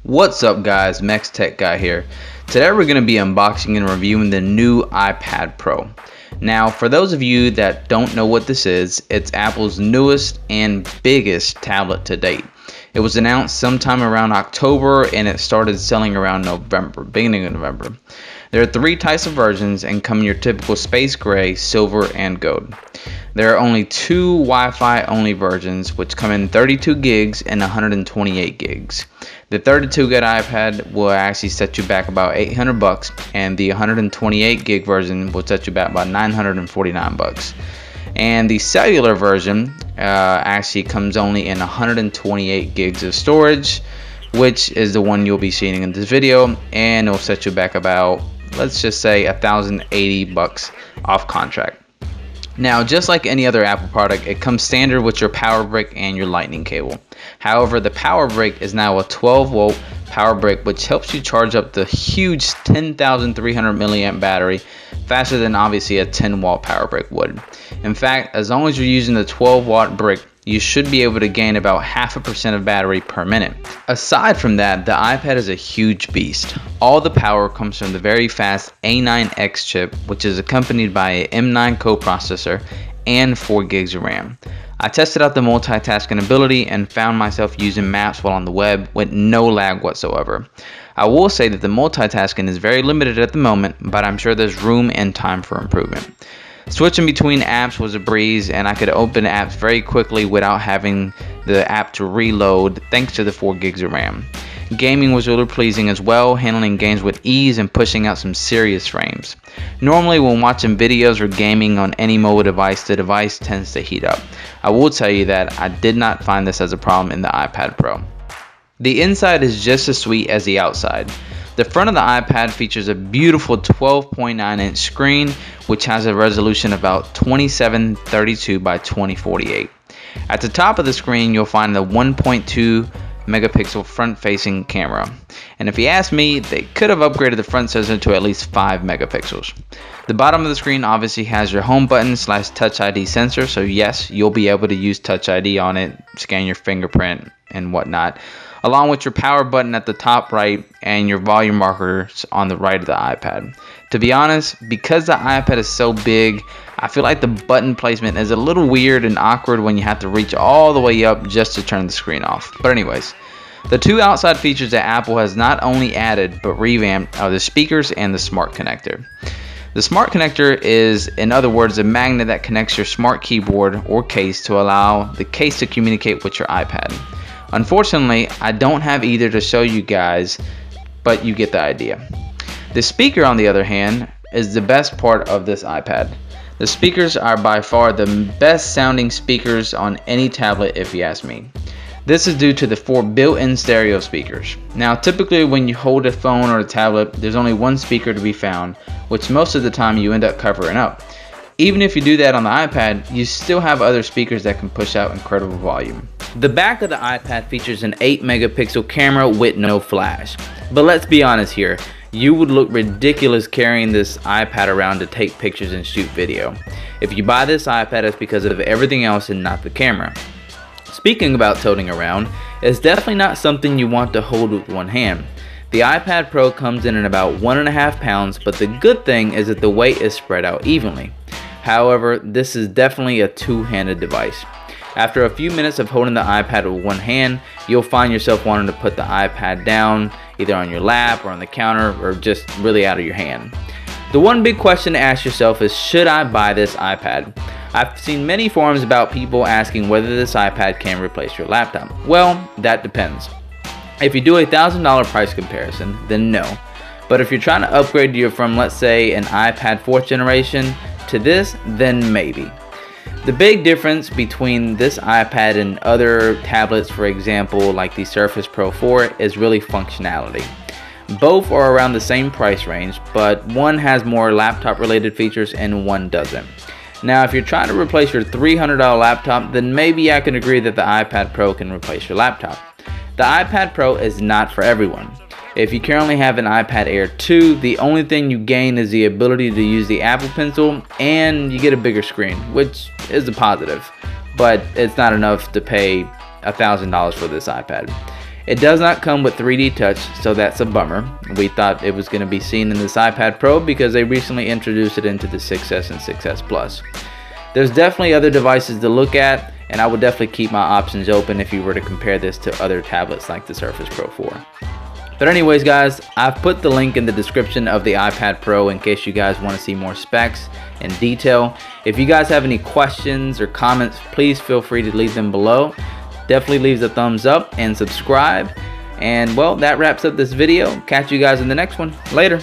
What's up guys, Mex Tech Guy here. Today we're going to be unboxing and reviewing the new iPad Pro. Now for those of you that don't know what this is, it's Apple's newest and biggest tablet to date. It was announced sometime around October and it started selling around November, beginning of November. There are three types of versions and come in your typical space gray, silver, and gold. There are only two Wi-Fi only versions which come in 32 gigs and 128 gigs. The 32 gig iPad will actually set you back about $800 and the 128 gig version will set you back about $949. And the cellular version actually comes only in 128 gigs of storage, which is the one you'll be seeing in this video, and it'll set you back about, let's just say, $1,080 off contract. Now, just like any other Apple product, it comes standard with your power brick and your lightning cable. However, the power brick is now a 12-volt power brick, which helps you charge up the huge 10,300 milliamp battery faster than obviously a 10-watt power brick would. In fact, as long as you're using the 12-watt brick, you should be able to gain about 0.5% of battery per minute. Aside from that, the iPad is a huge beast. All the power comes from the very fast A9X chip, which is accompanied by an M9 coprocessor and 4 gigs of RAM. I tested out the multitasking ability and found myself using maps while on the web with no lag whatsoever. I will say that the multitasking is very limited at the moment, but I'm sure there's room and time for improvement. Switching between apps was a breeze, and I could open apps very quickly without having the app to reload thanks to the 4 gigs of RAM. Gaming was really pleasing as well, handling games with ease and pushing out some serious frames. Normally when watching videos or gaming on any mobile device, the device tends to heat up. I will tell you that I did not find this as a problem in the iPad Pro. The inside is just as sweet as the outside. The front of the iPad features a beautiful 12.9-inch screen, which has a resolution of about 2732 by 2048. At the top of the screen, you'll find the 1.2 megapixel front-facing camera. And if you ask me, they could have upgraded the front sensor to at least 5 megapixels. The bottom of the screen obviously has your home button / Touch ID sensor, so yes, you'll be able to use Touch ID on it, scan your fingerprint and whatnot, along with your power button at the top right and your volume markers on the right of the iPad. To be honest, because the iPad is so big, I feel like the button placement is a little weird and awkward when you have to reach all the way up just to turn the screen off. But anyways, the two outside features that Apple has not only added but revamped are the speakers and the smart connector. The smart connector is, in other words, a magnet that connects your smart keyboard or case to allow the case to communicate with your iPad. Unfortunately, I don't have either to show you guys, but you get the idea. The speaker, on the other hand, is the best part of this iPad. The speakers are by far the best sounding speakers on any tablet if you ask me. This is due to the 4 built-in stereo speakers. Now typically when you hold a phone or a tablet, there's only one speaker to be found, which most of the time you end up covering up. Even if you do that on the iPad, you still have other speakers that can push out incredible volume. The back of the iPad features an 8 megapixel camera with no flash. But let's be honest here, you would look ridiculous carrying this iPad around to take pictures and shoot video. If you buy this iPad, it's because of everything else and not the camera. Speaking about toting around, it's definitely not something you want to hold with one hand. The iPad Pro comes in at about 1.5 pounds, but the good thing is that the weight is spread out evenly. However, this is definitely a two-handed device. After a few minutes of holding the iPad with one hand, you'll find yourself wanting to put the iPad down, either on your lap or on the counter, or just really out of your hand. The one big question to ask yourself is, should I buy this iPad? I've seen many forums about people asking whether this iPad can replace your laptop. Well, that depends. If you do a $1,000 price comparison, then no. But if you're trying to upgrade from, let's say, an iPad 4th generation to this, then maybe. The big difference between this iPad and other tablets, for example, like the Surface Pro 4, is really functionality. Both are around the same price range, but one has more laptop related features and one doesn't. Now, if you're trying to replace your $300 laptop, then maybe I can agree that the iPad Pro can replace your laptop. The iPad Pro is not for everyone. If you currently have an iPad Air 2, the only thing you gain is the ability to use the Apple Pencil and you get a bigger screen, which is a positive, but it's not enough to pay $1,000 for this iPad. It does not come with 3D touch, so that's a bummer. We thought it was going to be seen in this iPad Pro because they recently introduced it into the 6S and 6S Plus. There's definitely other devices to look at, and I would definitely keep my options open if you were to compare this to other tablets like the Surface Pro 4. But anyways guys, I've put the link in the description of the iPad Pro in case you guys want to see more specs and detail. If you guys have any questions or comments, please feel free to leave them below. Definitely leave a thumbs up and subscribe. And well, that wraps up this video. Catch you guys in the next one. Later.